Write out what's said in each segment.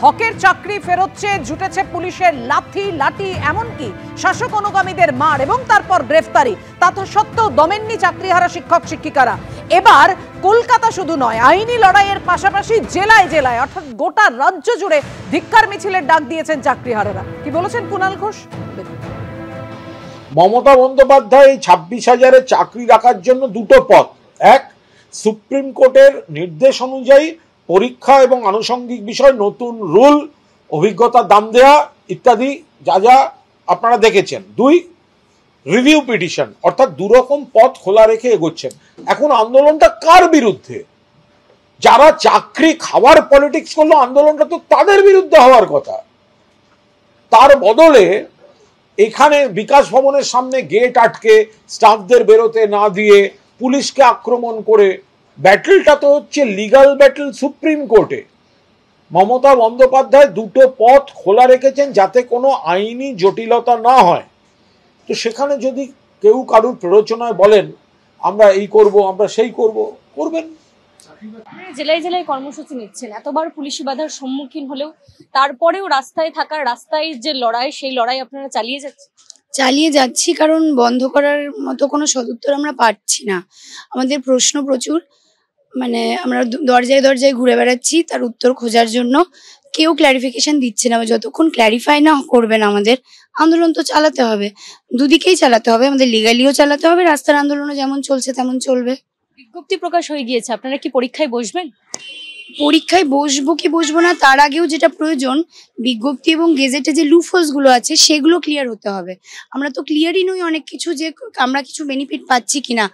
হকের চাকরি ফেরোচ্ছে, জুটেছে পুলিশের লাঠি লাঠি, এমনকি শাসক অনুগামীদের মার এবং তারপর গ্রেফতারি। তা তো সত্ত্বেও দমেননি চাকরিহারা শিক্ষক শিক্ষিকারা। এবার কলকাতা শুধু নয়, আইনি লড়াইয়ের পাশাপাশি জেলায় জেলায় অর্থাৎ গোটা রাজ্য জুড়ে ধিক্কার মিছিলের ডাক দিয়েছেন চাকরিহারারা। কি বলেছেন কুণাল ঘোষ? মমতা বন্দ্যোপাধ্যায় 26,000-এ চাকরি রাখার জন্য দুটো পথ। এক, সুপ্রিম কোর্টের নির্দেশ অনুযায়ী পরীক্ষা এবং আনুষঙ্গিক বিষয় নতুন রুল, অভিজ্ঞতা দাম দেয়া ইত্যাদি যা যা আপনারা দেখেছেন। দুই, রিভিউ পিটিশন, অর্থাৎ দুরকম পথ খোলা রেখে এগোচ্ছেন। এখন আন্দোলনটা কার বিরুদ্ধে? যারা চাকরি খাওয়ার পলিটিক্স করলো, আন্দোলনটা তো তাদের বিরুদ্ধে হওয়ার কথা। তার বদলে এখানে বিকাশ ভবনের সামনে গেট আটকে স্টাফদের বেরোতে না দিয়ে পুলিশকে আক্রমণ করে ব্যাটলটা তো হচ্ছে লিগাল ব্যাটল সুপ্রিম কোর্টে। মমতা বন্দ্যোপাধ্যায় দুটো পথ খোলা রেখেছেন যাতে কোনো আইনি জটিলতা না হয়। তো সেখানে যদি কেউ কারুর প্ররোচনায় বলেন আমরা এই করব, আমরা সেই করব, করবেন। জেলায় জেলায় কর্মসূচি নিচ্ছেন, এতবার পুলিশি বাধার সম্মুখীন হলেও তারপরেও রাস্তায় থাকার, রাস্তায় যে লড়াই, সেই লড়াই আপনারা চালিয়ে যাচ্ছি, কারণ বন্ধ করার মতো কোনো সদুত্তর আমরা পাচ্ছি না। আমাদের প্রশ্ন প্রচুর, মানে আমরা দরজায় দরজায় ঘুরে বেড়াচ্ছি তার উত্তর খোঁজার জন্য। কেউ ক্ল্যারিফিকেশন দিচ্ছে না। যতক্ষণ ক্ল্যারিফাই না করবেন আমাদের আন্দোলন তো চালাতে হবে, দুদিকেই চালাতে হবে, আমাদের লিগালিও চালাতে হবে, রাস্তার আন্দোলনও যেমন চলছে তেমন চলবে। বিজ্ঞপ্তি প্রকাশ হয়ে গিয়েছে, আপনারা কি পরীক্ষায় বসবেন? পরীক্ষায় বসবো কি বসবো না তার আগেও যেটা প্রয়োজন, বিজ্ঞপ্তি এবং গেজেটে যে লুফোলস গুলো আছে সেগুলো ক্লিয়ার হতে হবে। আমরা তো ক্লিয়ারই নই অনেক কিছু, যে আমরা কিছু বেনিফিট পাচ্ছি কিনা,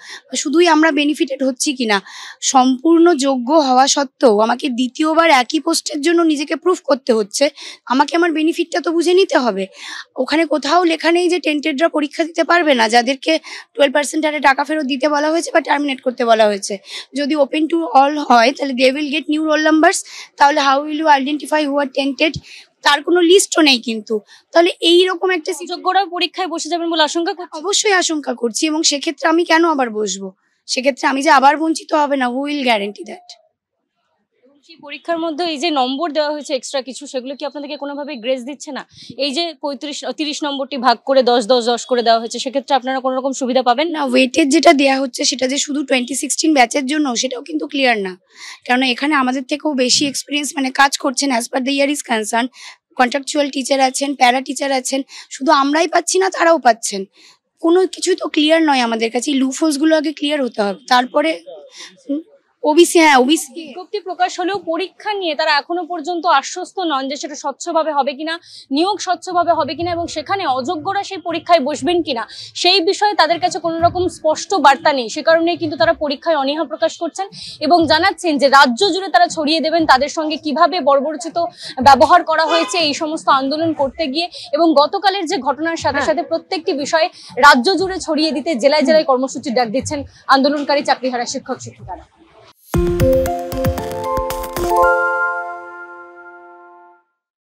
শুধুই আমরা বেনিফিটেড হচ্ছি কিনা। সম্পূর্ণ যোগ্য হওয়া সত্ত্বেও আমাকে দ্বিতীয়বার একই পোস্টের জন্য নিজেকে প্রুফ করতে হচ্ছে। আমাকে আমার বেনিফিটটা তো বুঝে নিতে হবে। ওখানে কোথাও লেখা নেই যে টেন্টেডরা পরীক্ষা দিতে পারবে না, যাদেরকে 12% হারে টাকা ফেরত দিতে বলা হয়েছে বা টার্মিনেট করতে বলা হয়েছে। যদি ওপেন টু অল হয় তাহলে they will get new roll numbers. তাহলে how will you identify who are tainted? তার কোনো লিস্টও নেই। কিন্তু তাহলে এইরকম একটা যোগ্যরা পরীক্ষায় বসে যাবেন বলে আশঙ্কা? অবশ্যই আশঙ্কা করছি। এবং সেক্ষেত্রে আমি কেন আবার বসবো? সেক্ষেত্রে আমি যে আবার বঞ্চিত হবে না, হু উইল গ্যারান্টি দ্যাট? সেই পরীক্ষার মধ্যে এই যে নম্বর দেওয়া হয়েছে এক্সট্রা কিছু, সেগুলো কি আপনাদেরকে কোনোভাবে গ্রেস দিচ্ছে না? এই যে 30 নম্বরটি ভাগ করে 10 করে দেওয়া হয়েছে, সেক্ষেত্রে আপনারা কোনো রকম সুবিধা পাবেন না? ওয়েটেজ যেটা দেওয়া হচ্ছে সেটা যে শুধু 2016 ব্যাচের জন্য, সেটাও কিন্তু ক্লিয়ার না। কারণ এখানে আমাদের থেকেও বেশি এক্সপিরিয়েন্স মানে কাজ করছেন as per the year is concern. Contractual teacher আছেন, প্যারা টিচার আছেন, শুধু আমরাই পাচ্ছি না, তারাও পাচ্ছেন। কোনো কিছুই তো ক্লিয়ার নয় আমাদের কাছে। এই লুফোলস গুলো আগে ক্লিয়ার হতে হবে, তারপরে ওবিসি। হ্যাঁ, ওবিসি বিজ্ঞপ্তি প্রকাশ হলেও পরীক্ষা নিয়ে তারা এখনো পর্যন্ত আশ্বস্ত নন যে সেটা স্বচ্ছভাবে হবে কিনা, নিয়োগ স্বচ্ছভাবে হবে কিনা, এবং সেখানে অযোগ্যরা সেই পরীক্ষায় বসবেন কিনা সেই বিষয়ে তাদের কাছে কোনো রকম স্পষ্ট বার্তা নেই। সে কারণেই কিন্তু তারা পরীক্ষায় অনীহা প্রকাশ করছেন এবং জানাচ্ছেন যে রাজ্য জুড়ে তারা ছড়িয়ে দেবেন তাদের সঙ্গে কিভাবে বর্বরচিত ব্যবহার করা হয়েছে এই সমস্ত আন্দোলন করতে গিয়ে। এবং গতকালের যে ঘটনার সাথে সাথে প্রত্যেকটি বিষয়ে রাজ্য জুড়ে ছড়িয়ে দিতে জেলায় জেলায় কর্মসূচির ডাক দিচ্ছেন আন্দোলনকারী চাকরিহারা শিক্ষক শিক্ষিকারা।